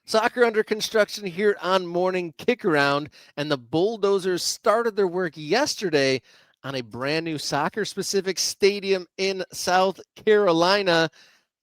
Soccer under construction here on Morning Kick Around, and the Bulldozers started their work yesterday on a brand new soccer specific stadium in South Carolina.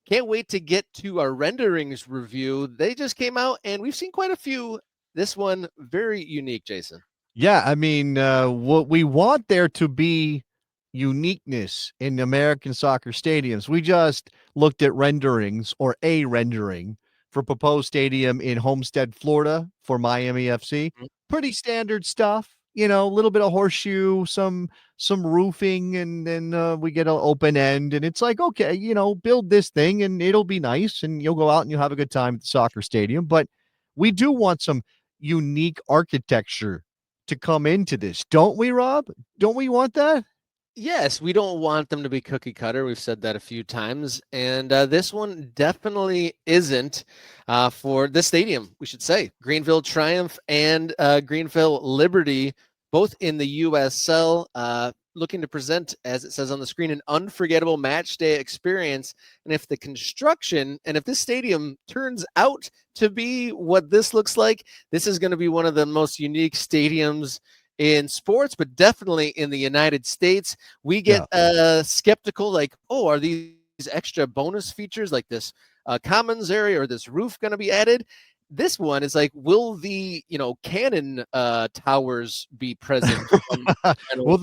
Can't wait to get to our renderings review. They just came out, and we've seen quite a few. This one, very unique, Jason. Yeah, I mean, what we want there to be uniqueness in American soccer stadiums. We just looked at renderings or a rendering for proposed stadium in Homestead, Florida for Miami FC. Mhm. Pretty standard stuff, a little bit of horseshoe, some roofing, and then we get an open end, and it's like, okay, build this thing and it'll be nice, and you'll go out and you'll have a good time at the soccer stadium. But we do want some unique architecture to come into this, don't we, Rob? Don't we want that? Yes, we don't want them to be cookie cutter. We've said that a few times. And this one definitely isn't for this stadium, we should say. Greenville Triumph and Greenville Liberty, both in the USL, looking to present, as it says on the screen, an unforgettable match day experience. And if the construction and if this stadium turns out to be what this looks like, this is going to be one of the most unique stadiums in sports, but definitely in the United States. We get skeptical, like, oh, are these extra bonus features like this commons area or this roof going to be added? This one is like, will the cannon towers be present? Will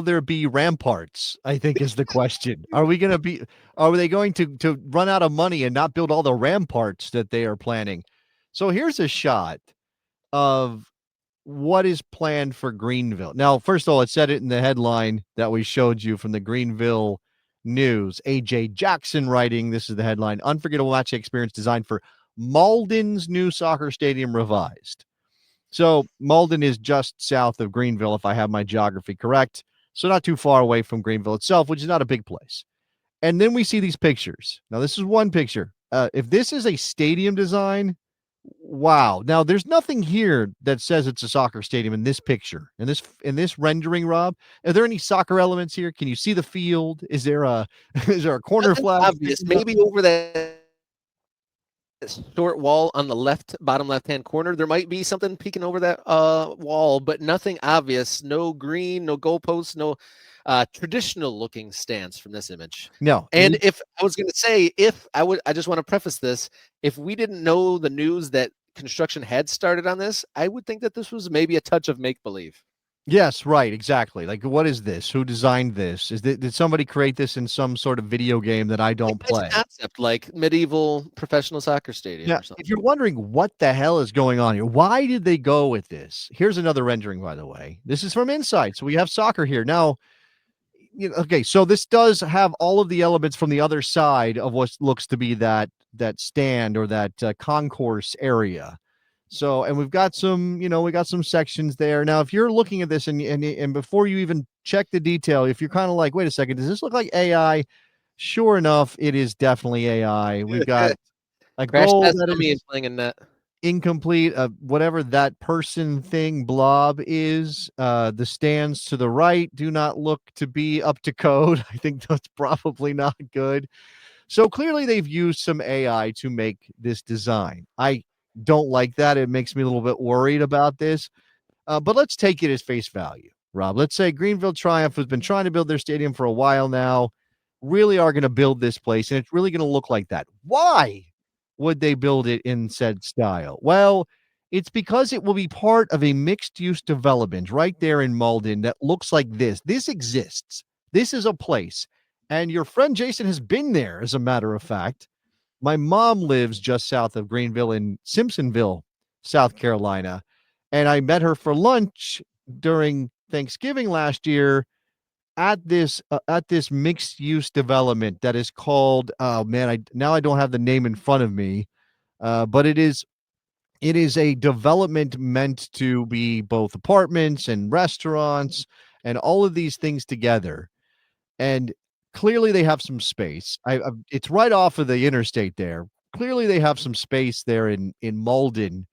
there be ramparts? I think is the question. Are they going to run out of money and not build all the ramparts that they are planning? So here's a shot of what is planned for Greenville. Now, first of all, it said it in the headline that we showed you from the Greenville News. AJ Jackson writing, this is the headline: Unforgettable match experience designed for Malden's new soccer stadium revised. So Malden is just south of Greenville, if I have my geography correct. So not too far away from Greenville itself, which is not a big place. And then we see these pictures. Now, this is one picture. If this is a stadium design, wow. Now, there's nothing here that says it's a soccer stadium in this picture. In this rendering, Rob, are there any soccer elements here? Can you see the field? Is there a is there a corner Nothing flag? obvious. Maybe over that short wall on the bottom left hand corner, there might be something peeking over that wall, but nothing obvious. No green, no goalposts, no traditional looking stands from this image. No. And if I was going to say, I just want to preface this, if we didn't know the news that construction had started on this, I would think that this was maybe a touch of make believe. Yes, right, exactly. Like, what is this? Who designed this? Did somebody create this in some sort of video game that I don't Nice play? concept, like medieval professional soccer stadium Now, or something. if you're wondering what the hell is going on here, why did they go with this? Here's another rendering, by the way. This is from Insight, so we have soccer here. Now, okay, so this does have all of the elements from the other side of what looks to be that stand or that concourse area. So, and we got some sections there. Now, if you're looking at this and before you even check the detail, if you're kind of like, wait a second, does this look like AI? Sure enough, it is definitely AI. We've got a Crash goal test that dummy and is playing in net. incomplete, whatever that person thing blob is. The stands to the right do not look to be up to code. I think that's probably not good. So clearly they've used some AI to make this design. I don't like that. It makes me a little bit worried about this. But let's take it as face value, Rob. Let's say Greenville Triumph has been trying to build their stadium for a while now, really are going to build this place, and it's really going to look like that. Why would they build it in said style? Well, it's because it will be part of a mixed use development right there in Malden that looks like this. This exists. This is a place. And your friend Jason has been there, as a matter of fact. My mom lives just south of Greenville in Simpsonville, South Carolina. And I met her for lunch during Thanksgiving last year at this mixed use development that is called, oh man, I don't have the name in front of me. But it is a development meant to be both apartments and restaurants and all of these things together. And clearly they have some space. It's right off of the interstate there. Clearly they have some space there in Malden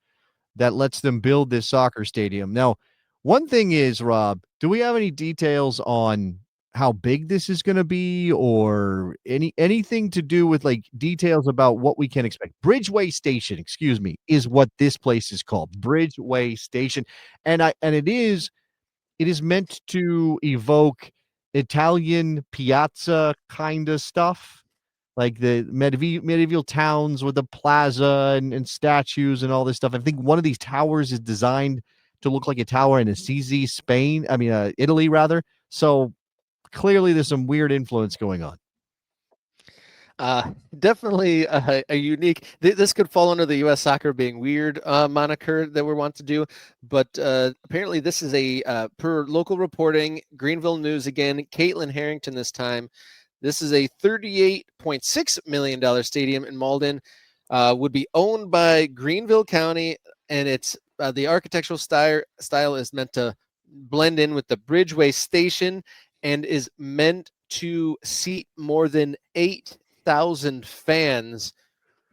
that lets them build this soccer stadium. Now, one thing is, Rob, do we have any details on how big this is going to be or anything to do with like details about what we can expect. Bridgeway Station, excuse me, is what this place is called. Bridgeway Station. And it is meant to evoke Italian piazza kind of stuff, like the medieval towns with the plaza and statues and all this stuff. I think one of these towers is designed to look like a tower in Assisi, Spain. I mean, Italy rather. So clearly, there's some weird influence going on. Uh, Definitely a unique. This could fall under the U.S. Soccer being weird moniker that we want to do, but apparently this is a per local reporting, Greenville News again. Caitlin Harrington this time. This is a $38.6 million stadium in Malden. Would be owned by Greenville County, and it's the architectural style is meant to blend in with the Bridgeway Station and is meant to seat more than 8,000 fans.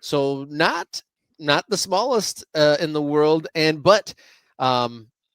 So not the smallest in the world, but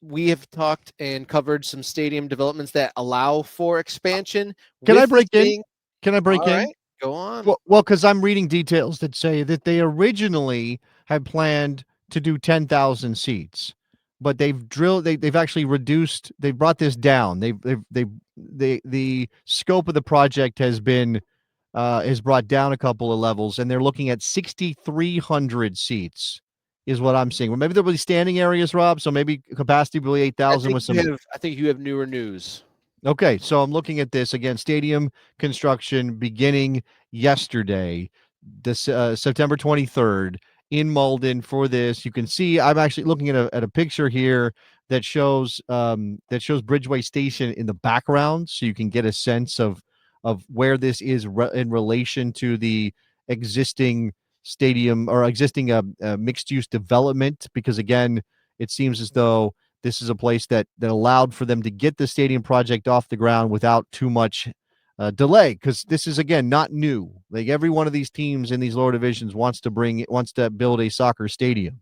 we have talked and covered some stadium developments that allow for expansion. Can I With this break in? being Can I break all in? right, go on. Well, because I'm reading details that say that they originally had planned to do 10,000 seats, but they've actually reduced. They brought this down. The scope of the project has brought down a couple of levels, and they're looking at 6,300 seats, is what I'm seeing. Well, maybe there'll be standing areas, Rob. So maybe capacity will be 8,000 with some. I think you have newer news. Okay, so I'm looking at this again. Stadium construction beginning yesterday, this September 23rd in Malden. For this, you can see I'm actually looking at a picture here that shows Bridgeway Station in the background, so you can get a sense of where this is in relation to the existing stadium or existing mixed use development. Because again, it seems as though this is a place that allowed for them to get the stadium project off the ground without too much delay. Because this is again not new. Like every one of these teams in these lower divisions wants to build a soccer stadium.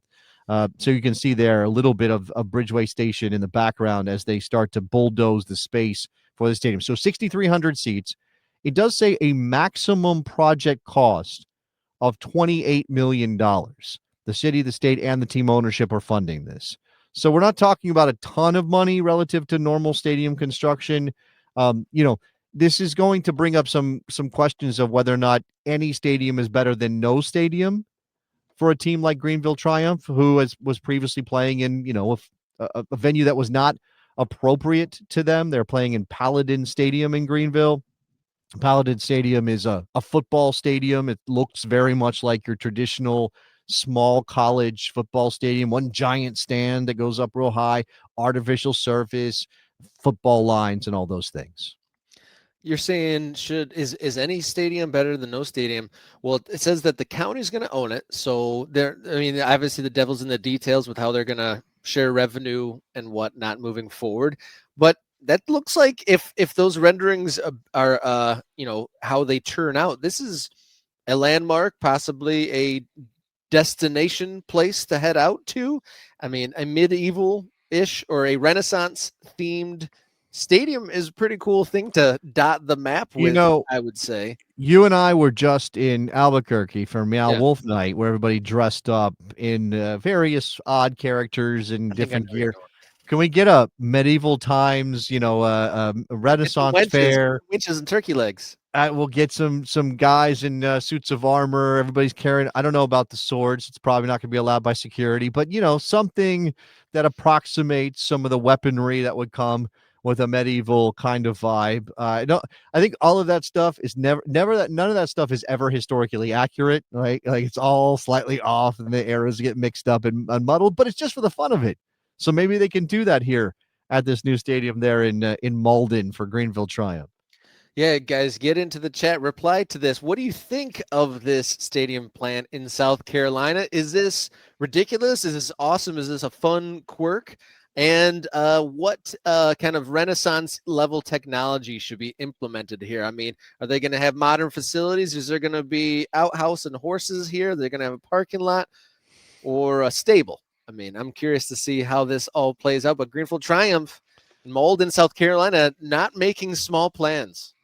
So you can see there a little bit of Bridgeway Station in the background as they start to bulldoze the space for the stadium. So 6,300 seats. It does say a maximum project cost of $28 million. The city, the state, and the team ownership are funding this. So we're not talking about a ton of money relative to normal stadium construction. You know, this is going to bring up some questions of whether or not any stadium is better than no stadium for a team like Greenville Triumph, who was previously playing in, a venue that was not appropriate to them. They're playing in Paladin Stadium in Greenville. Paladin Stadium is a football stadium. It looks very much like your traditional small college football stadium. One giant stand that goes up real high, artificial surface, football lines, and all those things. You're saying is any stadium better than no stadium? Well, it says that the county's going to own it. So I mean, obviously the devil's in the details with how they're going to share revenue and whatnot moving forward. But that looks like if those renderings are how they turn out, this is a landmark, possibly a destination place to head out to. I mean, a medieval-ish or a Renaissance themed stadium is a pretty cool thing to dot the map You with, know, I would say. you and I were just in Albuquerque for Meow Yeah, Wolf Night, where everybody dressed up in various odd characters and I think I know different where you're gear. going. Can we get a medieval times, a Get some Renaissance wenches, fair? winches and turkey legs. We'll get some guys in suits of armor. Everybody's carrying. I don't know about the swords. It's probably not going to be allowed by security, but something that approximates some of the weaponry that would come with a medieval kind of vibe. No, I think all of that stuff is never that none of that stuff is ever historically accurate. Right? Like it's all slightly off, and the eras get mixed up and muddled. But it's just for the fun of it. So maybe they can do that here at this new stadium there in Malden for Greenville Triumph. Yeah, guys, get into the chat. Reply to this. What do you think of this stadium plan in South Carolina? Is this ridiculous? Is this awesome? Is this a fun quirk? And what kind of Renaissance level technology should be implemented here? I mean, are they going to have modern facilities? Is there going to be outhouse and horses here? They're going to have a parking lot or a stable? I mean, I'm curious to see how this all plays out. But Greenfield Triumph, Mold in South Carolina, not making small plans.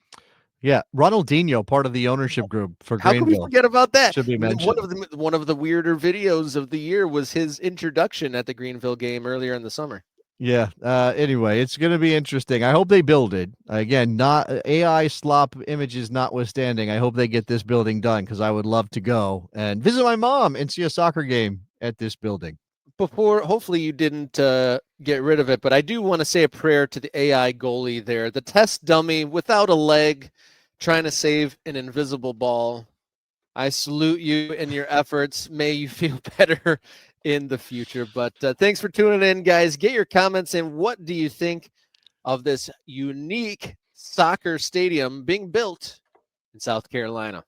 Yeah, Ronaldinho, part of the ownership group for How can we Greenville, forget about that? should be mentioned. One of the weirder videos of the year was his introduction at the Greenville game earlier in the summer. Yeah. Anyway, it's going to be interesting. I hope they build it. Again, not AI slop images notwithstanding. I hope they get this building done because I would love to go and visit my mom and see a soccer game at this building. Before, hopefully you didn't get rid of it, but I do want to say a prayer to the AI goalie there. The test dummy without a leg trying to save an invisible ball. I salute you in your efforts. May you feel better in the future. But thanks for tuning in, guys. Get your comments in. What do you think of this unique soccer stadium being built in South Carolina?